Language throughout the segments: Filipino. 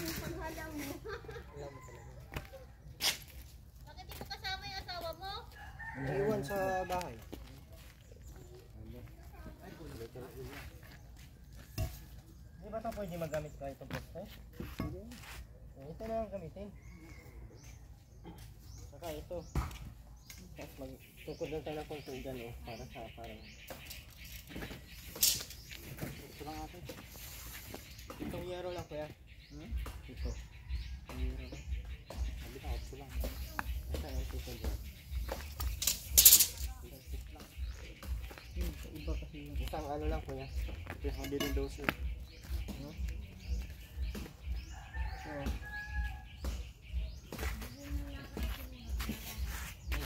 yung panghalang mo. Alam mo talaga. Bakit di mo kasama yung asawa mo? Naiwan sa bahay. Di ba ito pwede magamit kahit ito poste? Hindi. Ito na lang gamitin. Saka ito. Tapos magtukod lang tayo ng konti dyan para sa parang. Ito lang ate. Itong yero lang kuya. Ito. Itong yero lang. Sabi na ito lang. Ito yung ito dyan. Iba kasi yung isang ano lang kuya. Ito yung hindi rin doser.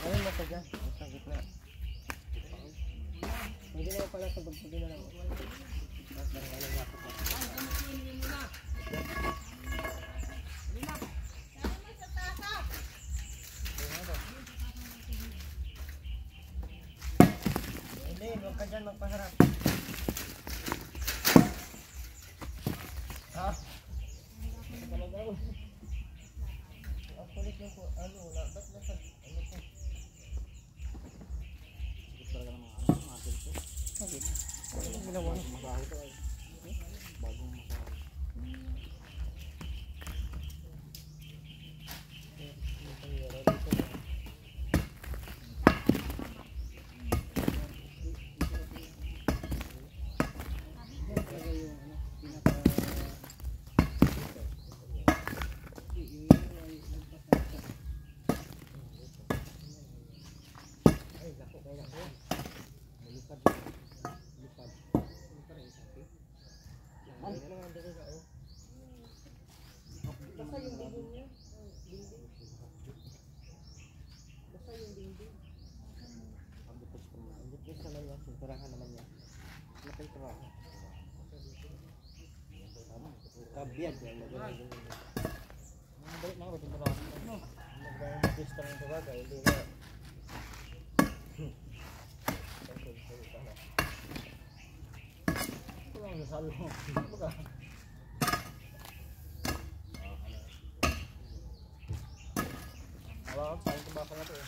Ayun na ito dyan. Sa gitna. Hindi na pala sa bagpagin na lang. Hindi, huwag ka dyan magpaharap. Ha? Talaga ako. Ang kulit nyo po, ano, ba't nasa, ano po? Sigit talaga ng mga asin po. Bakit? Anong ginawa nyo? Masahe ito ay. Bagong masahe. Sinturahan naman niya. Malaking turahan. Kabiyad yan. Balik na ako sinturahan. Mag-register ng tawaga. Hindi na. Ito lang nasalo. Baga. Hawakan saan ito baka na ito eh.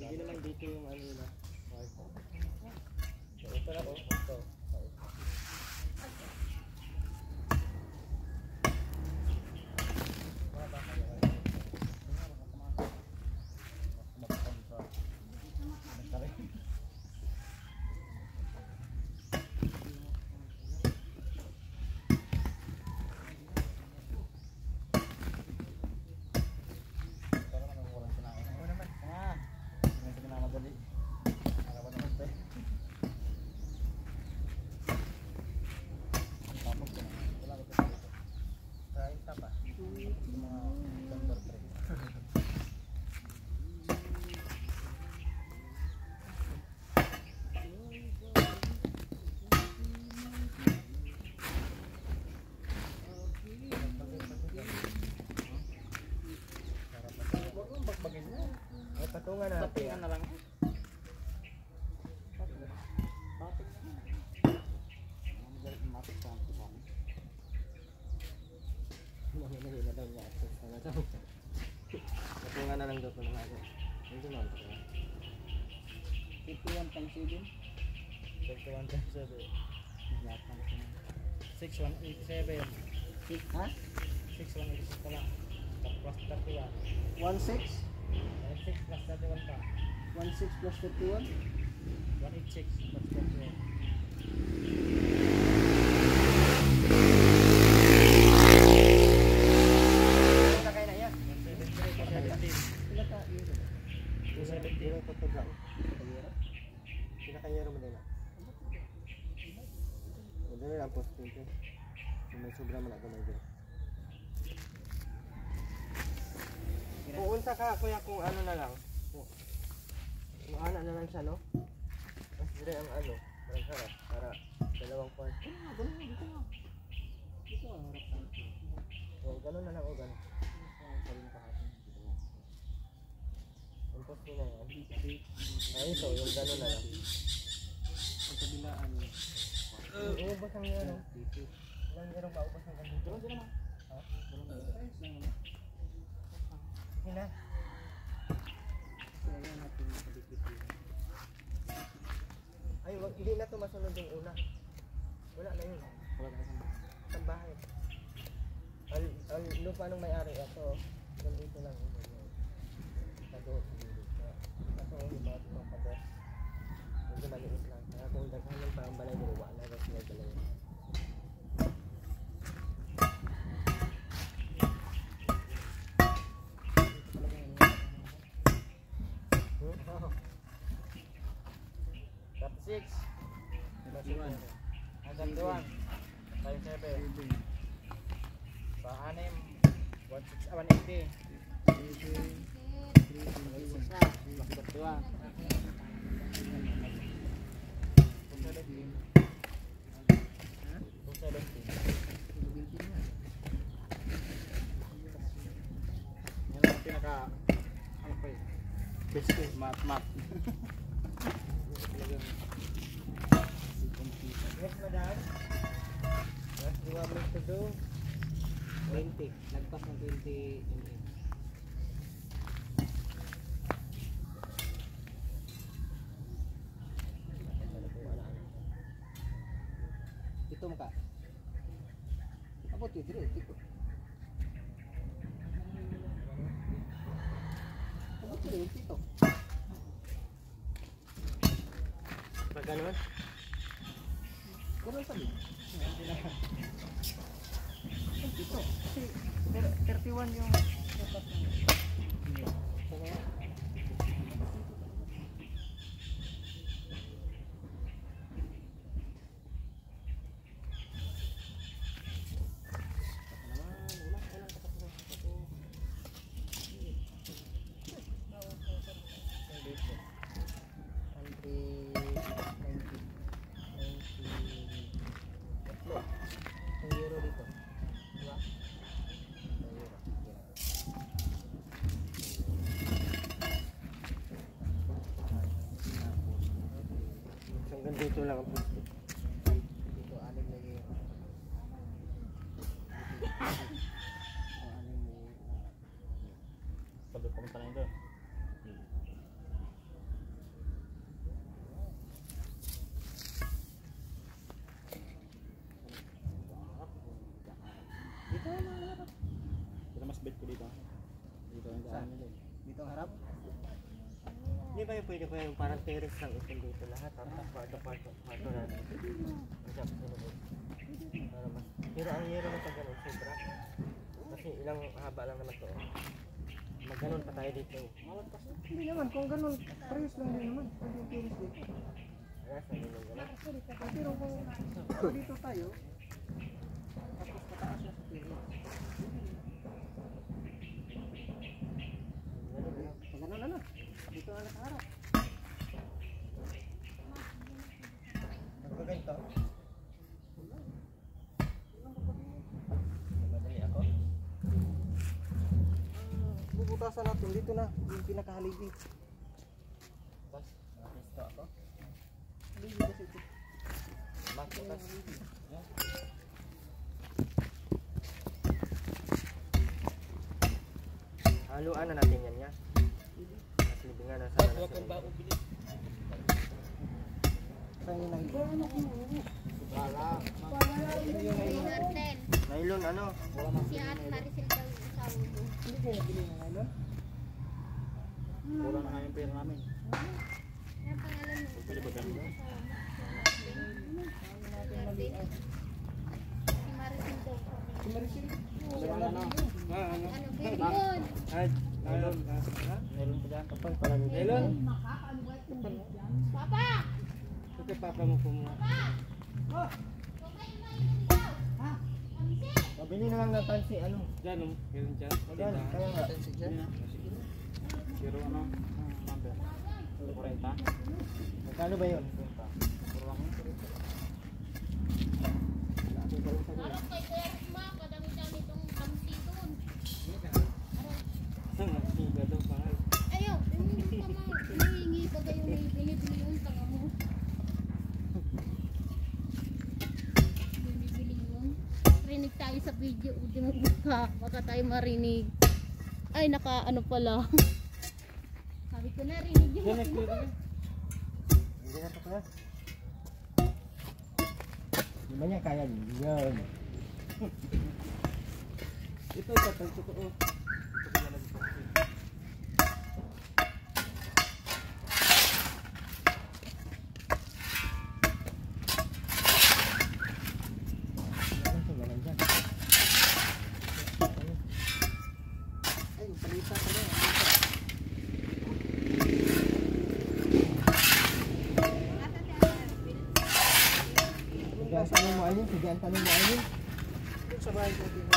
Hindi naman dito yung ano nila. Ito na po. Ito. Patungan na. Patungan na lang. Patungan na lang daw po ng ako. Hindi naman po. 51 times 7. 51 times 7. 6187. Ha? 6187 pala. Plus 31. 16? 16 plus 31 pa. 16 plus 31? 186 plus 31. Ano na kayo na yan? 173 plus 17. Sila ka yun? 270. Yung tutugak. Sila ka yun mo nila. Hindi nila ang post dito. May sobra man ako na dito. Puunta ka kuya kung ano na lang. Kung ano na lang siya no. Tapos dire ang ano, parang sarap para dalawang part. Ganun dito na. Dito ang harap natin. O ganun na lang o ganun. Saling kahapon. Ang post nila yan. Ay ito, yung ganun na lang. Ang kabilaan. Uubos ang ano. Ilang yarong maubos ang ganun. Ganun din naman. Ha? Ganun din. Hina. Ay, hindi na ito masunod yung una. Wala na yun. Ang bahay. Ang lupa ng may-ari ito, nandito lang yun. Kaso, iba ito ng pader. Medyo maliit lang. Kaya kung daghanan pa ang balay, diluwa na rin sila balay. Top 6. Hanggang 2. 5-7. Sa-6. 180. 3-6 na. Bakit 2. 270. Yan ang pinaka ano pa yun? Best mat. Yes, madam. What do you want me to do? 20. Nagpas ng 20 mm. Ito mo ka. Abot yun, dito. Abot yun, dito. Pag gano'n? Gano'n sabi? Dito. Kasi 31 yung dapat na. Dito lang ang plastic. Dito, 6 na yun. Sabi pumunta na yun doon. Dito na harap. Dito mas bed ko dito. Dito ang daan nila. Dito ang harap? Hindi ba yung pwede ko yung parang terrace lang ito dito lahat? Tapos kwarto na. Pero ang yero na pag ganun, sobra. Kasi ilang haba lang naman ito. Mag-ganon pa tayo dito. Hindi naman, kung ganun, parehas lang din naman. Pwede yung terrace dito. Parehas lang din yung ganun. Pero kung dito tayo, tapos pataas na sa terrace. Ganun na. Dito na nakaharap. Nagpaganto? Madali ako? Bubutasan natin. Dito na. Yung pinakahaligi. Tapos, nakakisto ako. Haligi kasi ito. Magputas. Haluan na natin yan ya. Libingan na sana na sila. Saan yung nylon? Wala. Nylon ano? Si Ate Maricel daw yung asawa mo. Hindi kayo nabili ng nylon? Kulang na nga yung pera namin. Ano pangalan mo? Pwede ba ganun? Si Maricel daw. Si Maricel? Ano, Bergon? Nylon. Meron pa dyan. Kapal pala ni nylon? Papa! Ito papa mo kumuha. Pabili na lang ng tansi, ano? Dyan, meron dyan. Ayan, kaya nga. Pero ano? Number. 40. Magkano ba yun? Kurang mo. Harap kay Kuya Rima, kadami-dami itong kamsi doon. Siga daw pa. Ayaw, hinihingi ba kayo may binibili yung tanga mo? Binibili yun. Rinig tayo sa video, di mo ka, baka tayo marinig. Ay, naka ano pala. Sabi ko narinig Yan, yun. clear na. Hindi na ito kaya. Di ba niya kaya yun? Ito, ito, ko. Ano ito? Walang dyan. Ay, palitan ka na. Sige, ang tanong mo ayun. Sige, ang tanong mo ayun. Sa bahay ko, di mo.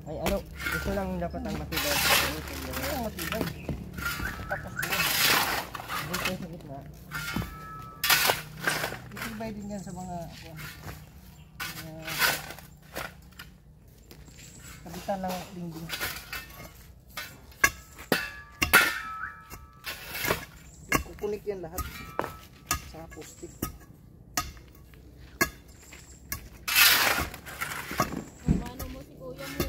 Ay, ano? Gusto lang dapat ang matibay. Ang matibay. Tapos doon. Doon tayo sa gitna. Matibay din yan sa mga kabitan ng dingding. Kukunik yan lahat. Sa postik. Ano mo si kuya mo?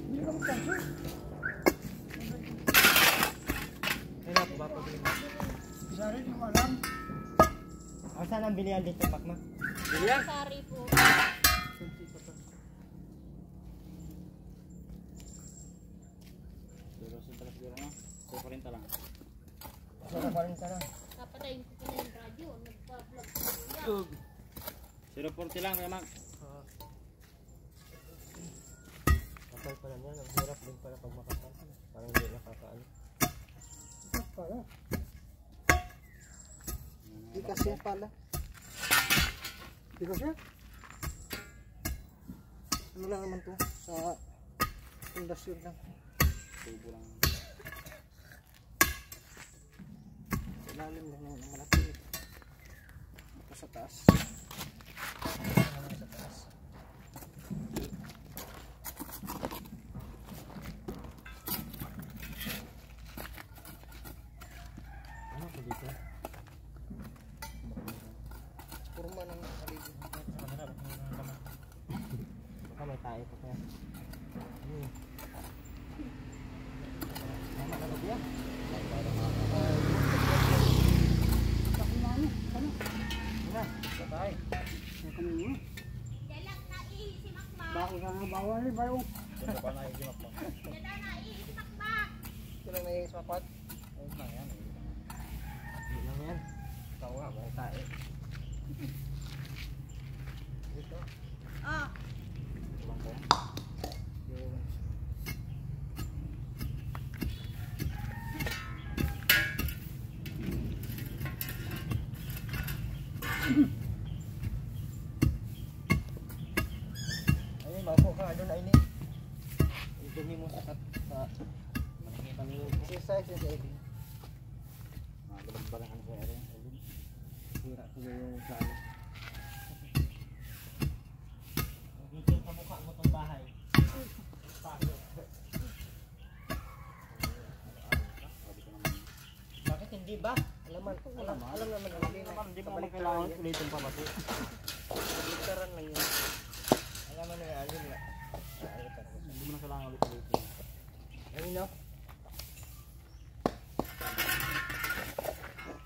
Hindi ka magkasya. Ay, napo ba pabili mo? Sorry, hindi mo alam. Ang saan ang bilihan dito, Pakma? Bilihan? Sari po. Pero sa siguro na. 40 lang. Sara pa rin ka na. Kapatayin ko pa na yung radyo. Nagpa-vlog si kuya. 040 lang, kaya mag. Kapal pa lang yan. Ang hirap din pala pag makapal. Parang hindi nakakaano. Hirap pala. Di kasi pala. Di kasi? Ano lang naman to? Sa pundasyon lang. Tubo lang. Ilalim lang ng malaki. Ito sa taas. Sa taas. Ano ko dito? Kurma ng kaligid. Baka may tayo pa kaya. Tama na ba yan? Ano? Sa tayo. Bako sa mga bawal ni bayo. Ito pa na yung gimak mo. Ito lang na yung smapat. Ayun lang yan. Hindi lang yan. Ikaw nga, may tayo. Dito. Tulang ko. Yung... Ayun, maupo ka. Doon na ini. Idumi mo sa Maningin pa nilo. exercise yung sa ibig. Balak-balakan ko rin. Sira ko yung sa ano. Dito sa mukha mo itong bahay. Pasok. Bakit hindi ba? Alam naman Hindi mo naman kailangan ulitin pa ba ito? Literan lang yun. Alam mo na nga, alin na. Hindi mo na kailangan ulitin. Ayun no?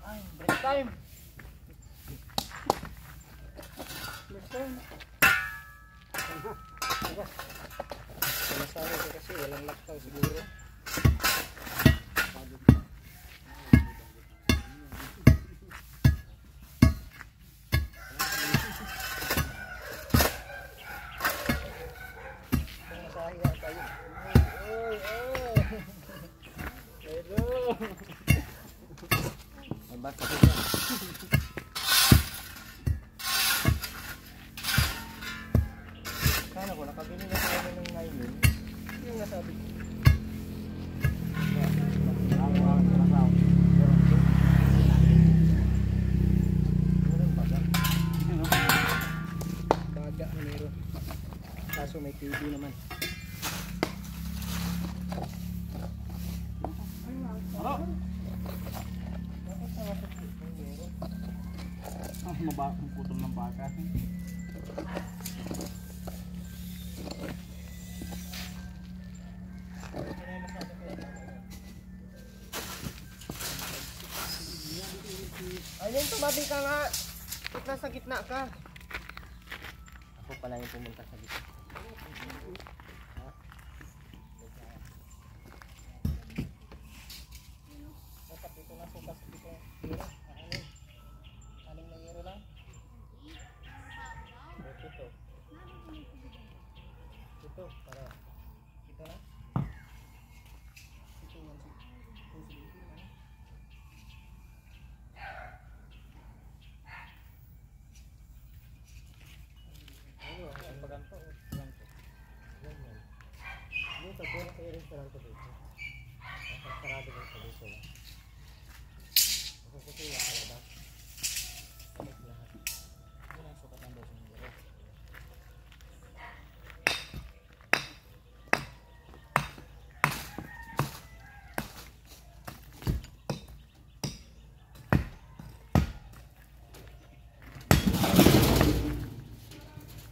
Ay, break time! Sinasabi ko kasi walang laktaw siguro. tayo. Pero. May basta ko dyan. Sana ko, nakabili na tayo ng nylon. Yung nasabi ko. Baga na meron. Kaso may TV naman. Mabakong putol ng baka. Ayun, tumabi ka nga. Ba't nasa gitna ka? Ako pala yung pumunta sa gitna. Dapat ito na sukas dito. Anim na euro lang. Ito. Ito, para. Ito na. Ito na. Ano, ang paganto. Ganyan. Dito, puro sa restaurant ko dito. Nasa sarado lang sa dito lang. Nasa lang sa labas. Sabit lahat. Ito na sukat ng 2 euro.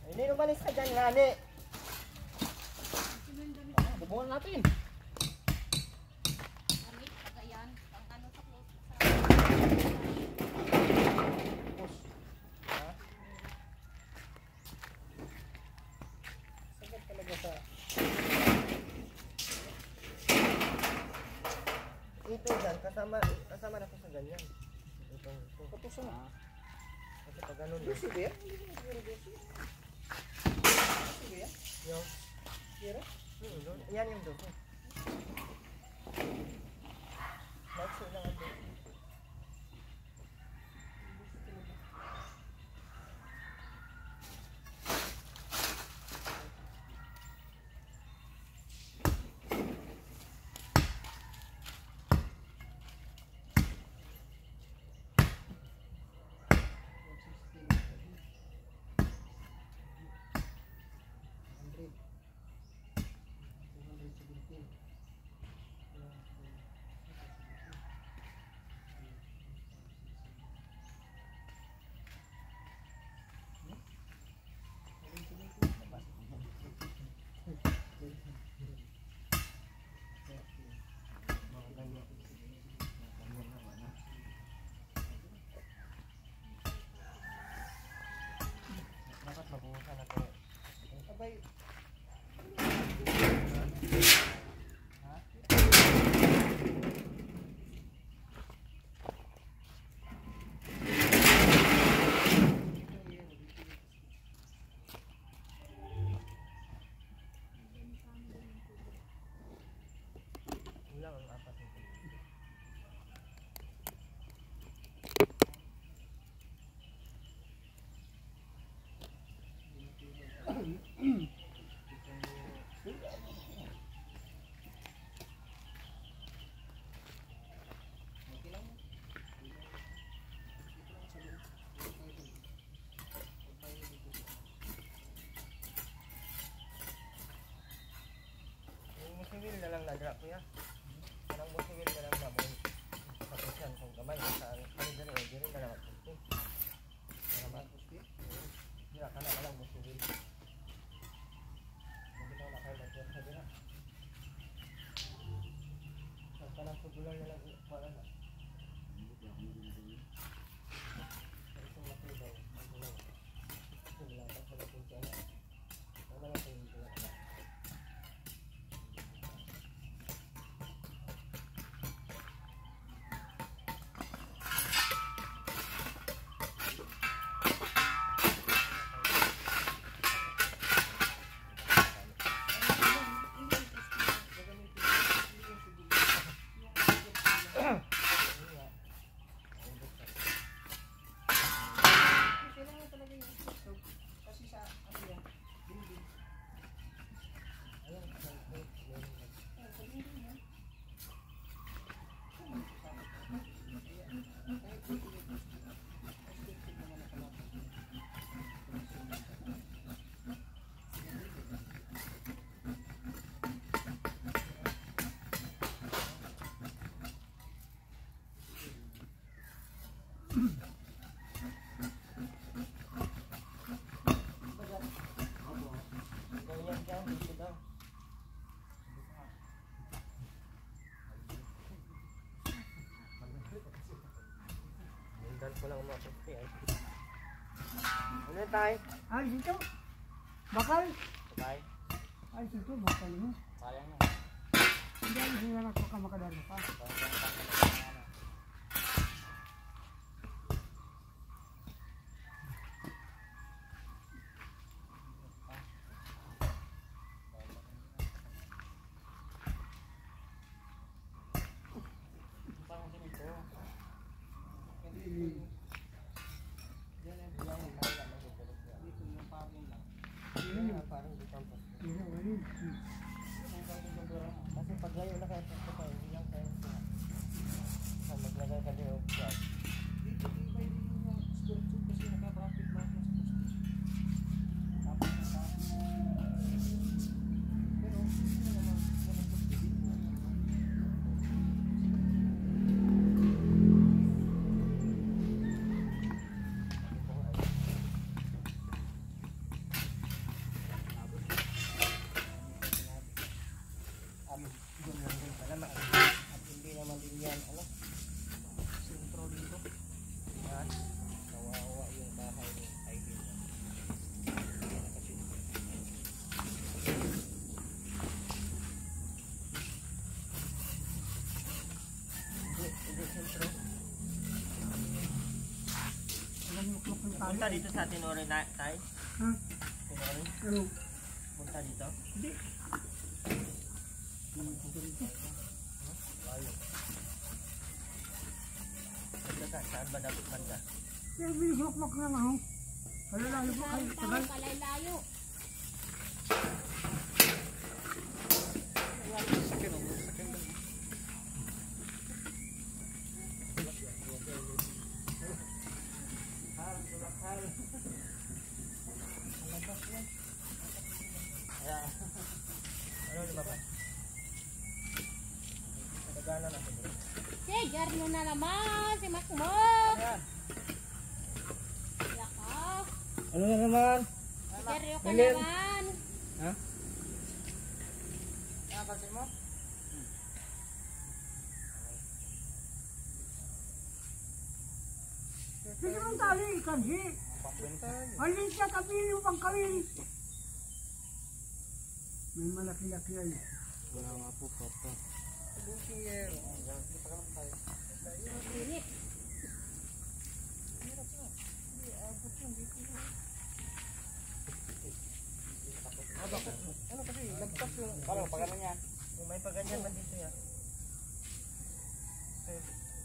Ay, hindi umalis ka dyan, ngani. Bubuhan natin. Amit, pagayan. Pang ano sa close. Push. Ha? Sagat talaga sa Ito dyan, kasama na ko sa ganyan. Ito. kapuso na. Kasi pag ganun yun. Sige yan. Sige yan. Yung, Kira. yan yung doon. Next lang ang doon. Dapat mabuhusan ako. Abay. Ulang ang apat nito. Yung musiwil na lang nadra ko ya. Parang musiwil na lang na mo. Tapos yan, kung gamay, sa ano dyan, hindi rin na lang magpunti. Para magpunti. Hindi na, kana lang musiwil. Mabitaw na kayo mag-yan sa dira. Parang tubulan na lang, wala na. Isang laki daw, ang tulang. Hindi lang, sa lapunti na. Wala lang sa hindi na. Ano tayo? Ay, dito. Bakal. Bye. Ay, dito. Bakal mo. Sayang na. Hindi, hindi na baka makadalo pa. Kasi pag layo na kayo sa kayo, hindi lang kayo sa maglagay ka din of God. At hindi naman din yan, ano, sentro dito. Yan, kawawa yung bahay ni Aileen. Hindi na kasi. Hindi sentro. Alam mo, klok ng tali. Punta dito sa Tinore na, Tay? Ha? Tinore? Ano? Punta dito? Hindi. Layo. Saan ba dapat banda? Pero biniglok-lok lang ako. Kalalayo po kayo. Tagal. Kalay-layo. Ano lumabas? Nagana na ito. Si Jarno na naman. Si Makmo. Ayan. Yaka. Ano na naman? Si Jarno ka Alin? naman. Ha? Nakapansin mo? Sige mong tali, kansi. Alin siya kabili pang kawin. May malaki-laki ay. Wala nga po, papa. Init. Ano kasi, lagpas yung... Parang pag ano yan? Yung may paganyan man dito yan.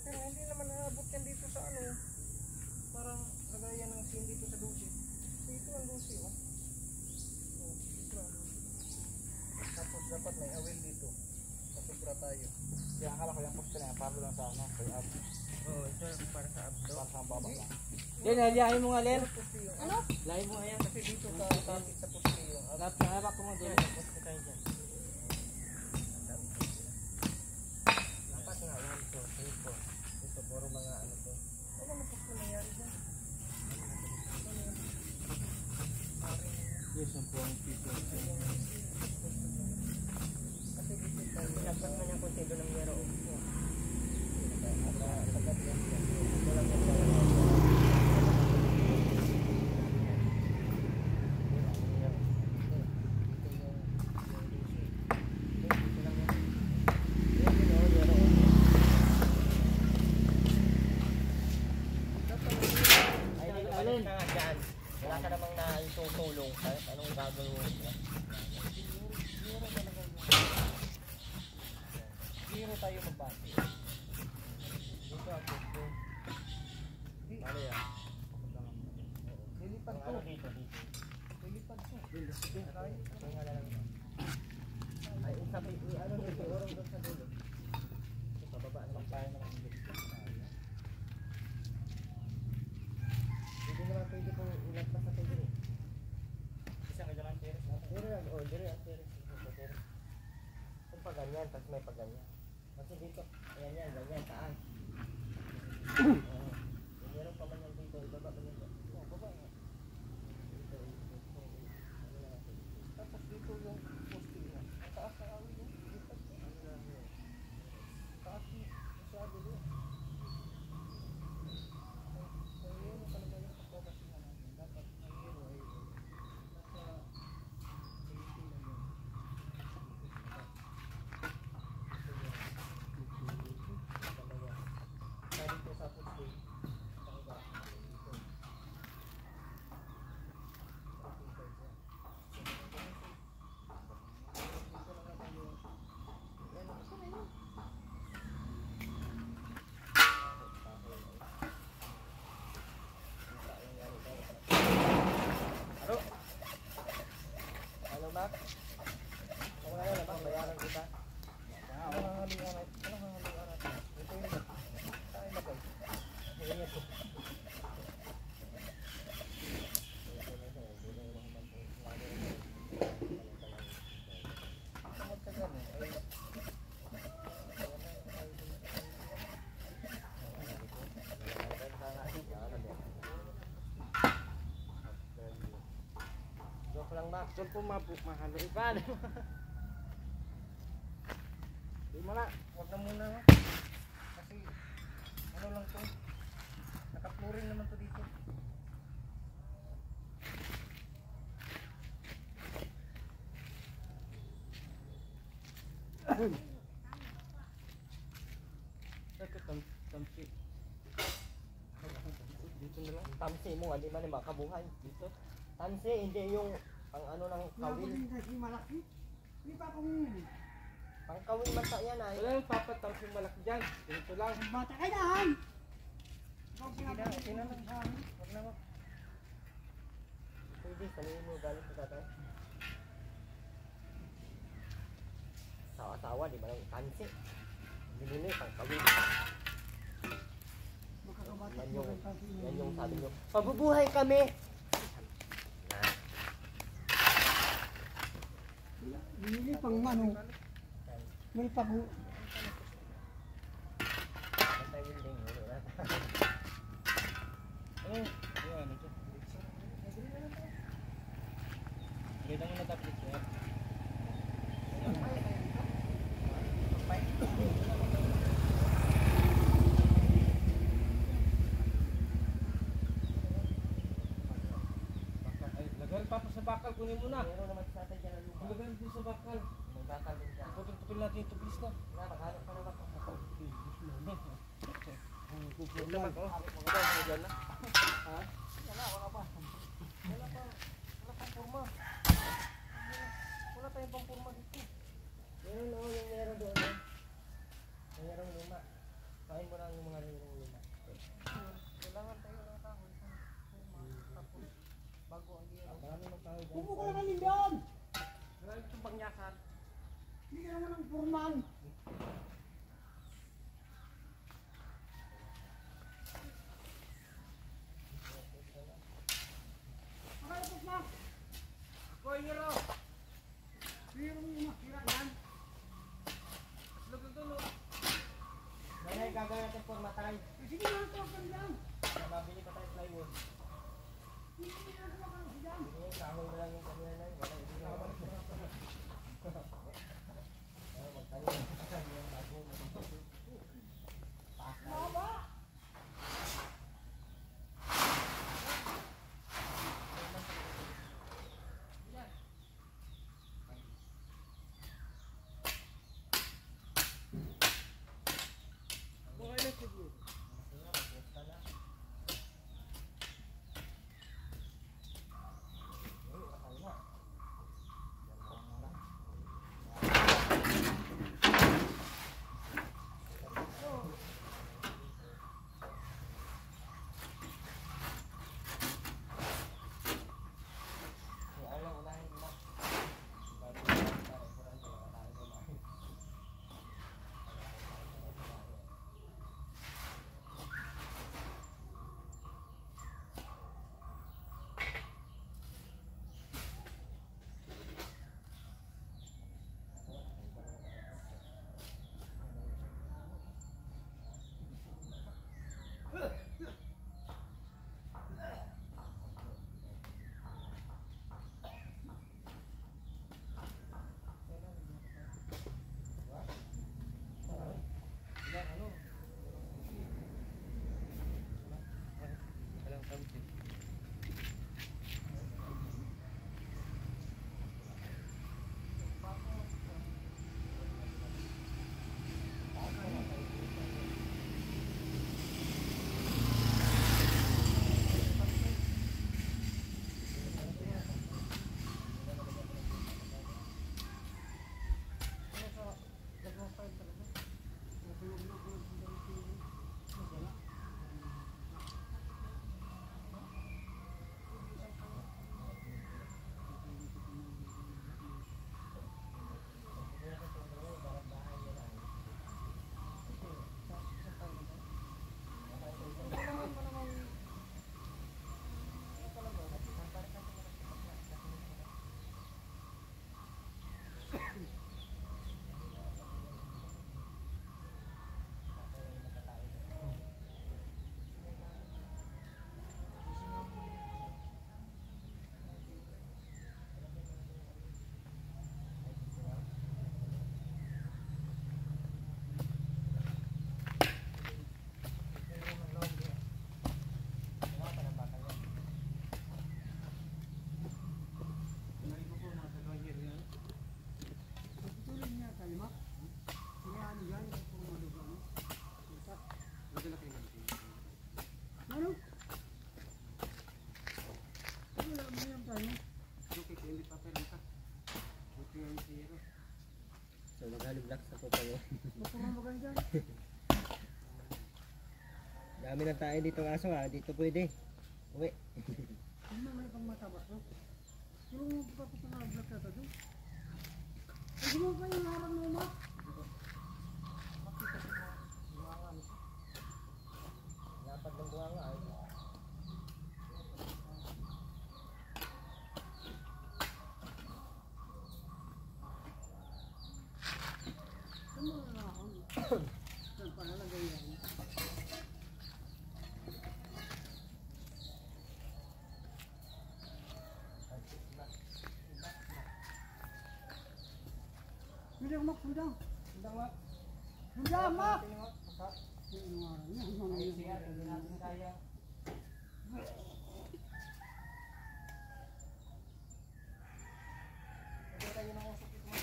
Pero hindi naman naabot yan dito sa ano. Parang lagayan ng sin dito sa dusi. Dito ang dusi, oh. Oh, dito ang dusi. Tapos dapat may awil dito. Masubra tayo. Kaya akala ko yung poste na yan, para lang sa ano, kay Ab. Oo, ito para sa abdo. Para sa baba lang. Yan, aliyahin mo nga, Len. Ano? Lahin mo nga yan. Kasi dito ka tapit sa pusti yung abdo. Hanap ko mo Yan, doon. pusti tayo dyan. Dapat nga, 1, 2, 3, 4. Ito, puro mga ano to. Ano na pusti nangyari dyan? Yes, ang puwang piso. Kasi dito tayo, pinagpas man yung kunti doon ng yero. Alin na nga dyan. Wala ka namang naitutulong. Anong gagawin mo? Zero tayo magbati. Dito ang gusto. Ano yan? Lilipad to. Dito. Lilipad to. Aray. Nga na lang. Ay, sabi, ano dito? Orong doon sa dulo. Sa baba naman tayo naman dito. Hindi naman pwede kong ilagpas sa pwede. Isa ka dyan ang teres. Dire ang teres. Kung pa ganyan, tapos may pa ganyan. Kasi dito, ayan yan, ganyan, taas. Meron pa man yan dito, ibaba pa nito. Oo, baba nga. Dito. Ano na natin? Tapos dito yung poste niya. Ang taas na awin yun. Dito. Ano na yun? Taas niya. Masyado doon. Mayroon pa naman yung kapobas niya natin. Dapat mayroon. Saan po mahalo? Iba na. Di mo na. Huwag na muna. No? Kasi ano lang to. Nakapluring naman to dito. Tamsi. Dito na lang. Tamsi mo, hindi man yung makabuhay dito. Tamsi, hindi yung pang ano ng kawil. Nakunin kasi malaki. Hindi pa kung Pang kawil man ta yan ay. Wala yung papatamsi malaki dyan. Dito lang. bata ka yan. Ikaw Sige na, pinapakita okay na. sa amin. Huwag na mo. Pwede, sabihin mo galing sa tatay. Sawa-sawa, di ba lang tamsi. Hindi nila pang kawil. Makakabata Yan yung sabi nyo. Pabubuhay kami! Binili pang ano. May pag... Bantay building, ulo na. Ano? Ayan, ito. Ganda mo na tapos ito. Lagyan pa sa bakal, kunin mo na. Meron naman sa tatay dyan ang lupa. Lagyan din sa bakal. Magbakal din siya. Putol-putol natin ito, please na. Nga, maghanap ka na ba? Huwag naman, oh. Magkakaroon ka dyan na. Ha? Wala pang purma. Wala tayong pang purma dito. Meron o, yung meron doon. Yung merong luma. Kain mo lang yung mga merong luma. Kailangan tayo ng kahoy. Tapos, bago ang giro. Marami ng tao dyan. Kupo ko naman din doon. Marami itong bangyakan. Hindi ka naman ang purman. Makalapos na. Koy, hero! Mayroong yung makira yan. Lagyan doon, oh. Nanay, gagawin natin purma tayo. Sige na, tawagan lang. Mabili pa tayo plywood. Hindi na tawagan ko dyan. Yung kahoy na lang yung kanina na yun. Wala, hindi na. Magtayo. Jolly Black sa pupa mo. Baka maganda. Dami na tayo dito ng aso ha. Dito pwede. Uwi. Ano may pang matabas, no? Yung pagkakot na black na ito. Hindi mo pa yung harang mo, ma? Lapad ng buha nga. Ano mo na ako? Saan pa nalagay yan? Sundang, Mak, sundang. Sundang nga. Sundang, Mak! Baka. Ay, Sige, hindi natin kaya. Pwede tayo ng usap ito mo.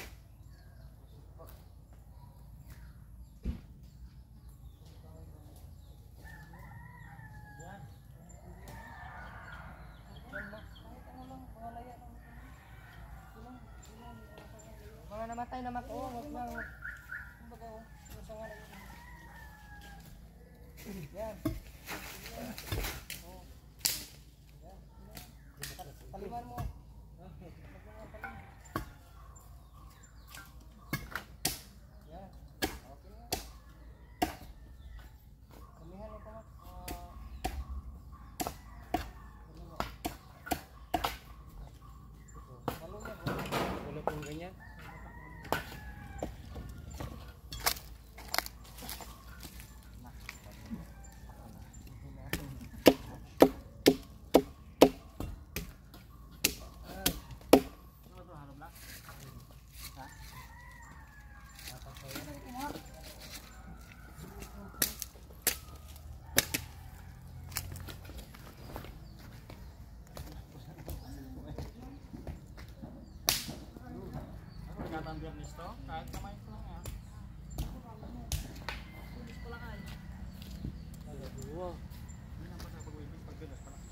Yan. Mga namatay na mako, wag lang. Kumbaga, sa nga lang. Yan. Oh. Yan. Paliman mo. Yan. Okay na. Kamihan mo pa mo. Wala pong ganyan. Katang biyernes to, kahit kamay ko lang yan. Pulis ko lang ay. Wow. Hindi na pa sa pag-wibig, pag biyernes pa lang.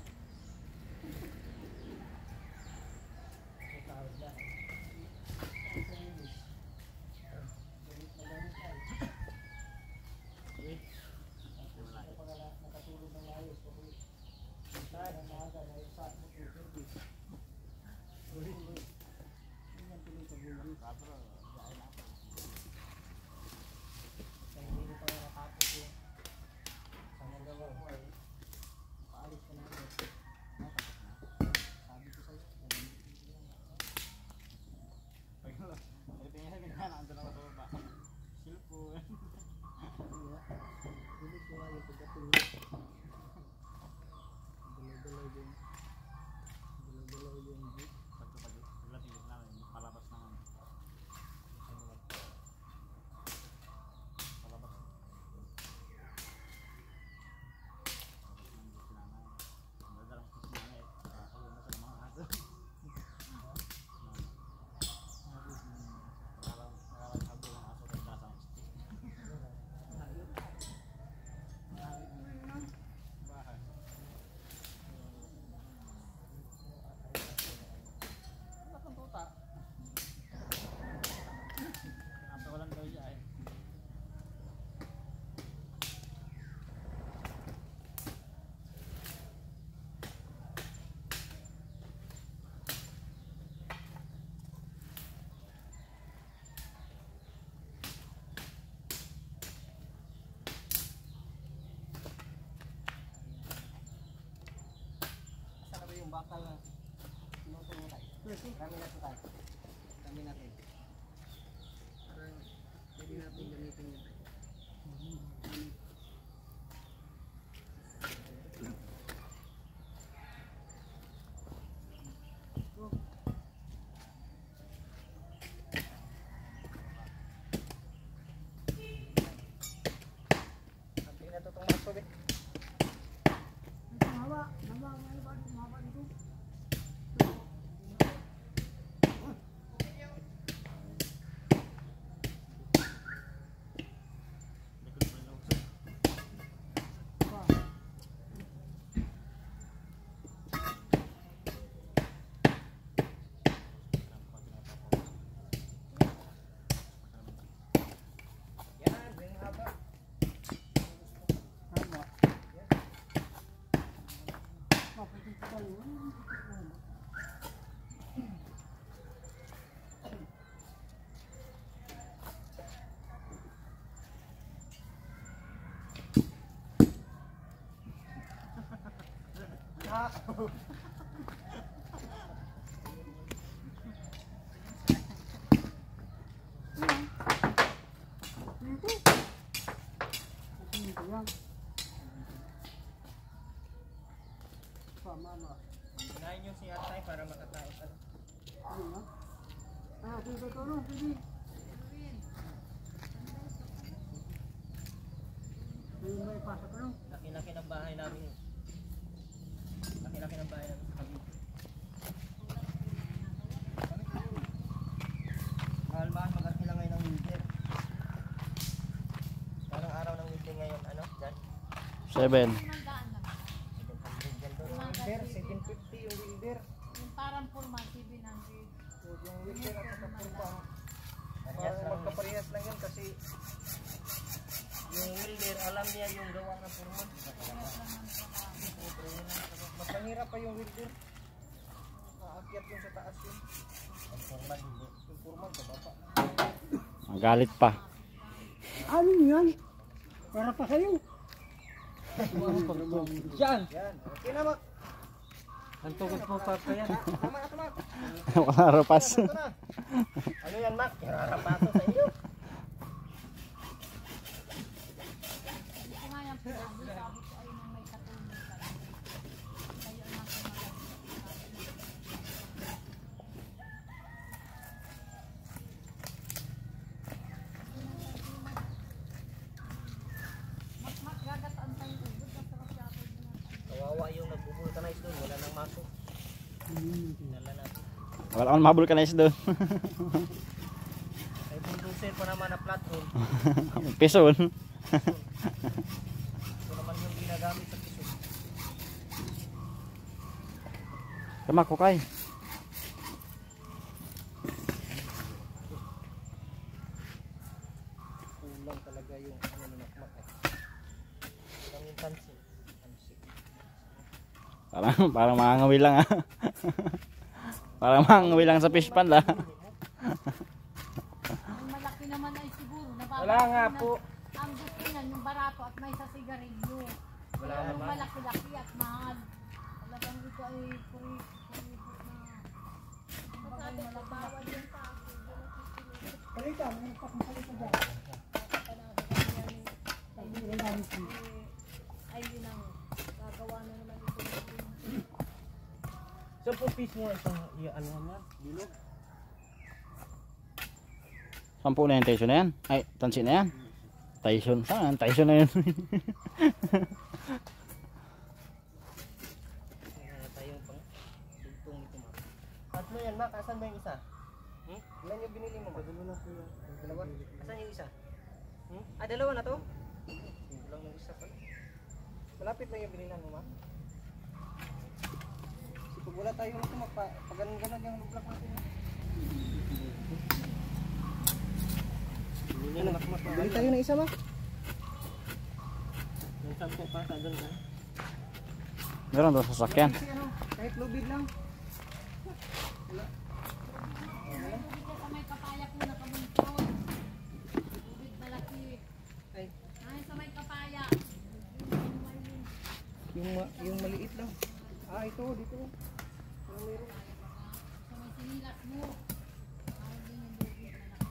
Yung bakal na tinutulong tayo. Kami na ito tayo. Kami natin. Parang pwede natin gamitin yun. Sabi na ito itong maso eh. Mawa, mawa dito. baha. Ito yan. Mama. Unahin nyo si Atay para makatao ka. Ano na? Ah, dito ito no, sige. Ayun may pasok ano? Laki-laki ng bahay namin. Laki-laki ng bahay namin. Mahal-mahal mag-arki lang ngayon ng winter. Anong araw ng winter ngayon? Ano? Dyan? 7. Winter, 750 yung winter. Yung parang pulma, 700. Yung winter at saka purpa. Magkaparehas lang yun kasi yung wilder, alam niya yung gawa ng purma. Mas mahirap pa yung wilder. Aakyat yun sa taas yun. Yung purma hindi. Yung purma sa baba. Ang galit pa. Ano yan? Para pa kayo. Yan. Okay na mak. Ang tugot mo pa yan. Tama na mak. Makarapas. Ito na. Ano yan mak? Kirarapato sa iyo. Ito nga yung pinabi, sabi ko ay nang may katulong ka lang. Kayo ang nasa Mak, gagataan tayo ubod. Masarap siya ako. Kawawa yung nagbubulkanize doon. Wala nang maso. Dala natin. Wala akong mahabol ka na doon. Ay bulldozer pa naman na flat hole. Pison. Ito naman yung ginagamit sa piso. Tama ko kay. Kulang talaga yung ano na nakmak. Kulang yung tansi. Parang mangangawi lang ah. Parang mangangawi lang sa fish pan lah. Ang malaki naman ay siguro. Wala nga po. Ang gusto niyan, yung barato at may sa sigarilyo. Wala Pero yung naman. malaki-laki at mahal. Talagang ito ay kuripot na. Sabi ko, bawal yung tako. Palita, may pakapalita dyan. Ay, yun ang gagawa na naman ito. So po piece mo isang ano naman, bilog. 10 na yan, Tyson na yan. Ay, tansi na yan. Tyson, saan? Tyson na yun. Tayong pang tugtong ito ma. Tatlo yan mak, asan ba yung isa? Ilan yung binili mo? Dalawa na po yan. Dalawa? Asan yung isa? Ah, dalawa na to? Kulang yung isa pala. Malapit na yung binilan mo ma? Kasi pag wala tayo nito pag-ganon-ganon yung block natin. Bili tayo ng isa ma? Yung 10 pa sa doon ka? Meron doon sa sasakyan. Kasi ano, kahit lubid lang. Tubig ka sa may papaya po na kamunton. Tubig malaki. Ay, Ay, sa may papaya. yung maliit lang. Ah, ito, dito. Ano meron? Sa may sinilas mo. Ay, din yung tubig malaki.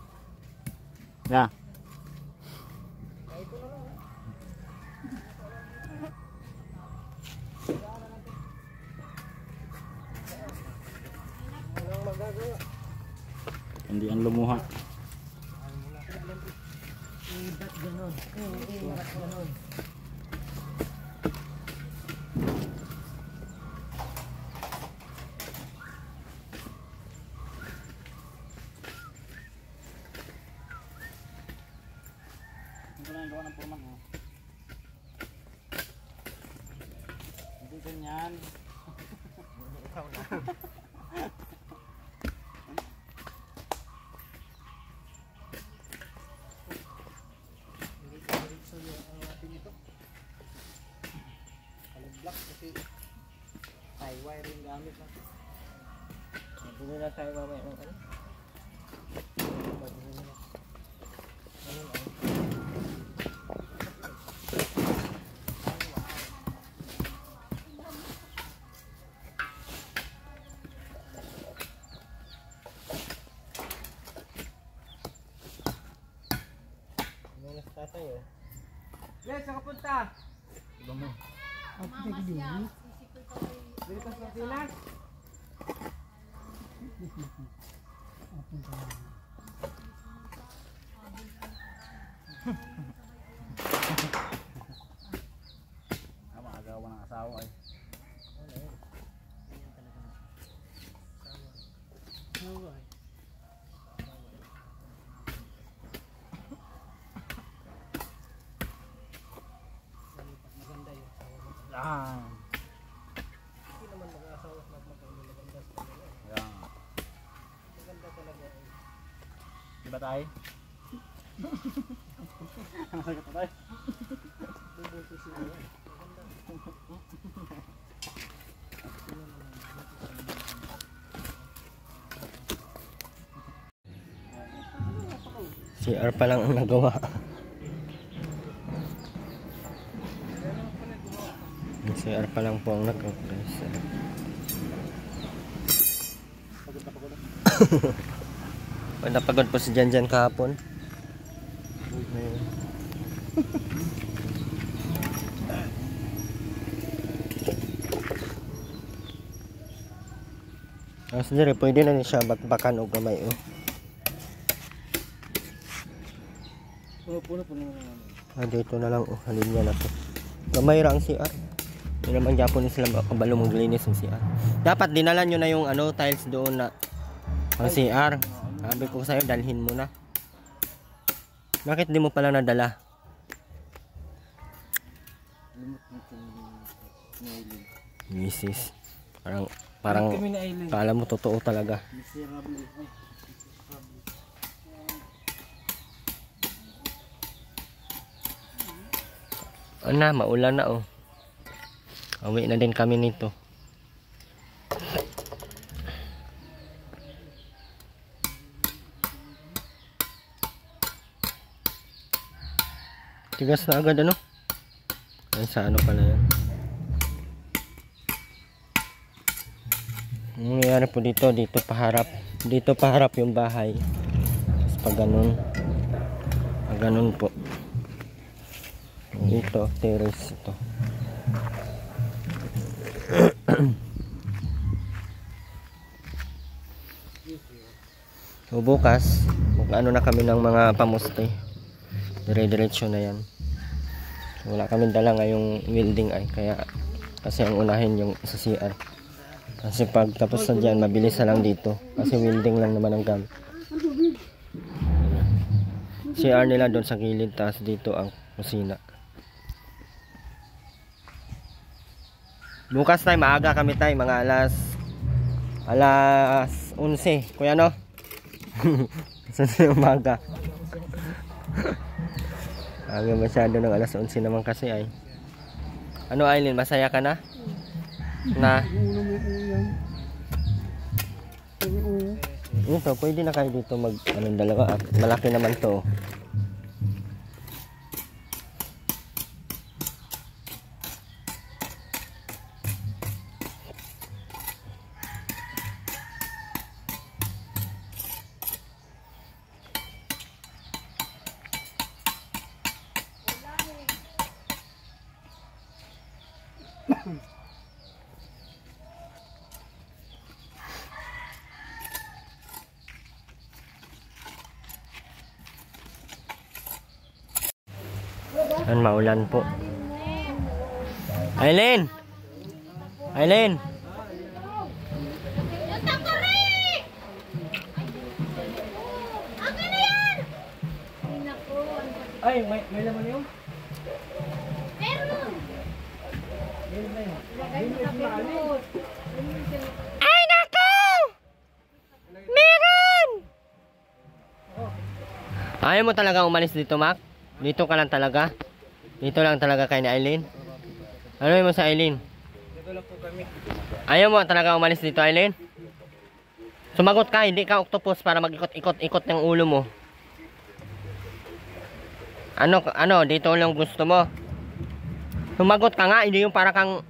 Yeah. Ah, ito na lang. Walang magagawa. Hindi ang lumuha. Ba't ganon? Ba't ganon? Ito na yung gawa ng purman. Hindi ganyan. Ikaw na. Hindi ko diretso yung ating ito. Kaliblock kasi tie wire yung gamit na. Bili na tayo mamaya ng ano? Bili na. Ano lang? Yung sa tatay oh. Les, saan ka punta? Mama siya. Sisipil ka kay... Dito ka sa Pinas? Agawan ng asawa ay. Maganda yung asawa mo. Ah. Hindi naman mag-aasawa na maganda sa kanila. Yan. Maganda talaga. Di ba tayo? Ano sa tayo? Bubuti sila yan. CR pa lang ang nagawa. CR pa lang po ang nagawa. Pagod na pagod po si Janjan kahapon. Sige, pwede na siya bakbakan o gamay oh. Puno naman. Dito na lang oh, halin niya na to. Gamay ra ang CR. Hindi naman Japanese sila kabalo maglinis ng CR. Dapat dinala nyo na yung ano, tiles doon na ang CR. Sabi ko sa'yo, dalhin mo na. Bakit di mo pala nadala? Misis. Parang Kami na island. kala mo totoo talaga. Miserable. Na, maulan na oh. Uwi na din kami nito. Tigas na agad ano? Ay sa ano pala yan. Ang nangyayari po dito, dito paharap yung bahay. Tapos pag ganun po. Dito, terrace ito. So bukas, mag-ano na kami ng mga pamuste. Dire-diretso na yan. So, wala kami dala ngayong welding ay kaya kasi ang unahin yung sa CR. Kasi pag tapos na dyan, mabilis na lang dito. Kasi welding lang naman ang gamit. CR nila doon sa gilid, tapos dito ang kusina. Bukas tayo, maaga kami tayo, mga alas 11. Kuya no? Sa umaga. Aga masyado ng alas 11 naman kasi ay. Ano Aileen, masaya ka na? Na? Ito, pwede na kayo dito mag anong dalawa at malaki naman to. Yan, maulan po. Aileen! Aileen! Ay, may laman yun? Ay, nako! Meron! Ayaw mo talaga umalis dito, Mac? Dito ka lang talaga? Dito lang talaga kay ni Aileen? Ano mo sa Aileen? Dito lang po kami. Ayaw mo talaga umalis dito, Aileen? Sumagot ka, hindi ka octopus para mag-ikot-ikot ng ulo mo. Ano, dito lang gusto mo? Sumagot ka nga, hindi yung para kang...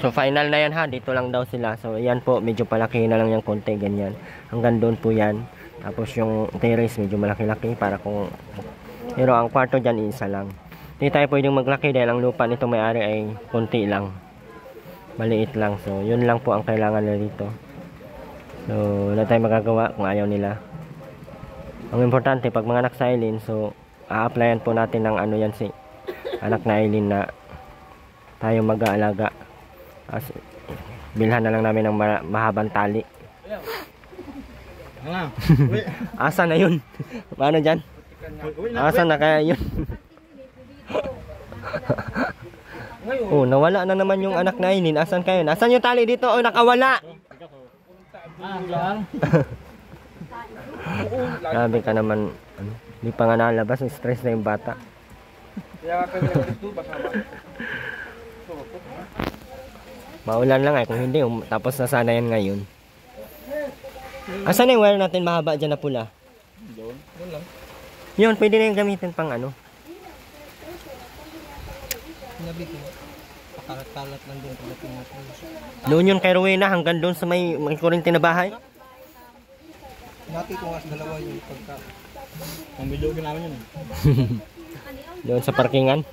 So final na yan ha, dito lang daw sila. So yan po, medyo palaki na lang yung konti, ganyan. Hanggang doon po yan. Tapos yung terrace medyo malaki-laki para kung... Pero ang kwarto dyan isa lang. Hindi tayo pwedeng maglaki dahil ang lupa nito may-ari ay konti lang. Maliit lang. So, yun lang po ang kailangan nila dito. So, wala tayong magagawa kung ayaw nila. Ang importante, pag mga anak sa Eileen, so, a-applyan po natin ng ano yan si anak na Eileen na tayo mag-aalaga. Bilhan na lang namin ng mahabang tali. Asa na yun? Paano dyan? Asa na kaya yun? Oh, nawala na naman yung anak na Eileen. Asan kayo? Asan yung tali dito? Oh, nakawala! Sabi ka naman, hindi pa nga nalabas, stress na yung bata. Maulan lang kung hindi, tapos na sana yan ngayon. Asan na yung wire natin mahaba dyan na pula? Doon lang. Yun, pwede na yung gamitin pang ano. Nabi ko, pakalat-kalat lang din pagdating natin. Noon yun kay Rowena hanggang doon sa may kurinti na bahay. Dati ko nga sa dalawa yung pagka... Ang video namin yun. Doon sa parkingan.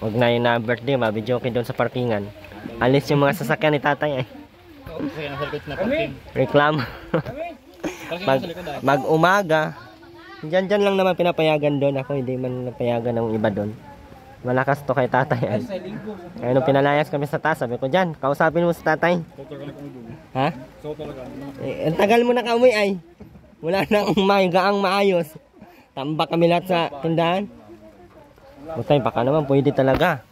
Wag na yun na birthday, mabidyo kayo doon sa parkingan. Alis yung mga sasakyan ni tatay eh. Kaya nasa likod na parking. Reklamo. Mag-umaga. Diyan lang naman pinapayagan doon. Ako hindi man napayagan ng iba doon. Malakas to kay tatay ay. Kaya nung pinalayas kami sa taas, sabi ko dyan, kausapin mo sa tatay. Ha? Ang tagal mo na kauwi ay. Wala na akong gaang maayos. Tambak kami lahat sa tindahan. Butay, baka naman pwede talaga.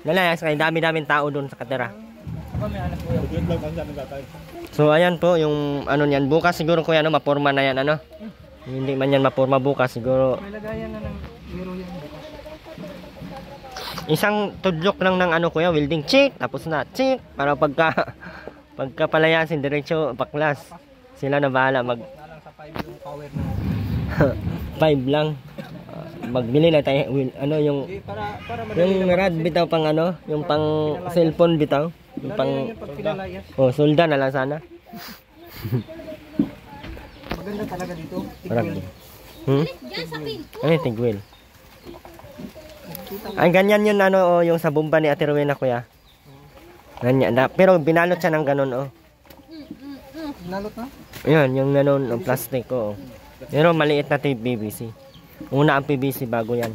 Nalayas kayo, dami-daming tao doon sa katera. So ayan po yung ano niyan. Bukas siguro kuya ano, maporma na yan ano. Hindi man yan maporma bukas siguro. May lagayan na ng miro yan bukas. Isang tudlok lang ng ano kuya, welding chick, tapos na chick para pagka palayasin diretso baklas. Sila na bahala mag Nalang sa 5 yung power na. 5 lang. Magbili na tayo ano yung Para yung rad bitaw pang ano, yung pang cellphone bitaw, yung pang pag pinalayas. oh, solda na lang sana. Maganda talaga dito. Marami. Ano yung tigwil? Ay, ganyan yun ano, oh, yung sa bomba ni Ate Rowena kuya. Ganyan na, pero binalot siya ng ganun oh. Nalot na? Ayun, yung ganun, oh, plastic oh. Pero maliit na tape PVC. Una ang PVC bago yan.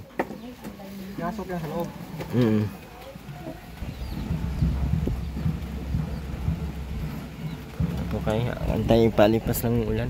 Gasok yan sa loob. Okay, antay palipas lang ng ulan.